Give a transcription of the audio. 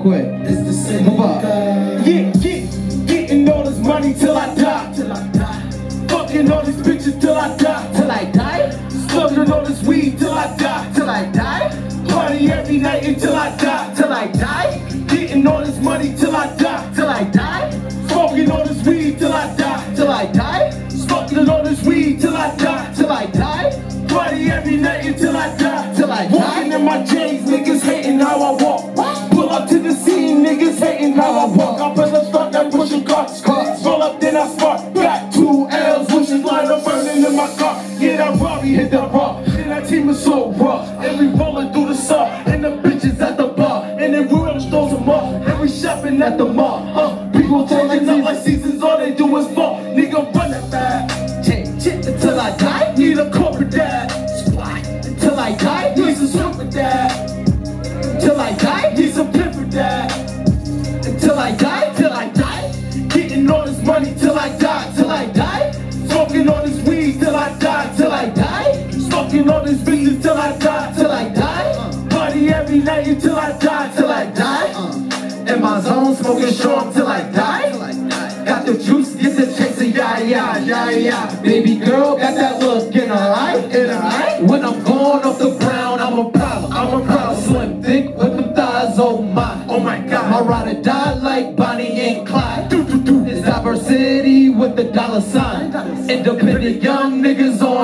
real quick. It's the city. Move up. Yeah, getting all this money till I die. Fucking all these bitches till I die. Till I die? Smoking all this weed till I die. Till I die? Party every night until I die. Till I die? Getting all this money till I die. Till I die? Smoking all this weed till I die. Till I die? Smoking all this weed till I die. Till I die? Party every night until I die. Till I die? Walking in my J's, niggas hating how I walk. Pull up to the scene, niggas hating how I walk. I better start that pushing cars. Roll up, then I spark. Back 2 L's, wishing line up burning in my car. Yeah, that Robbie hit the rock. And that team is so raw. Every rolling through the sun, and the bitches at the bar. And then real stores them up. Every shopping at the mall. People turning up like seasons, all they do is fall. Nigga run that bag. Chit till I die? Need a corporate dad. Till I die? Need some super dad. Till I die? Need some pimper dad. Till I die? Till I die? Getting all this money till I die. Till I die? Smoking all this weed till I die. Till I die? Smoking all this bitches till I die. Till I die? Party every night until I die. Till I die? In my zone, smoking strong till I die? Got the juice, get the chase, yeah. Baby girl, got that look in her eye, When I'm gone off the ground, I'm a problem, Slim, thick with them thighs, oh my God. I ride or die like Bonnie and Clyde. It's diversity with the dollar sign. Independent young niggas on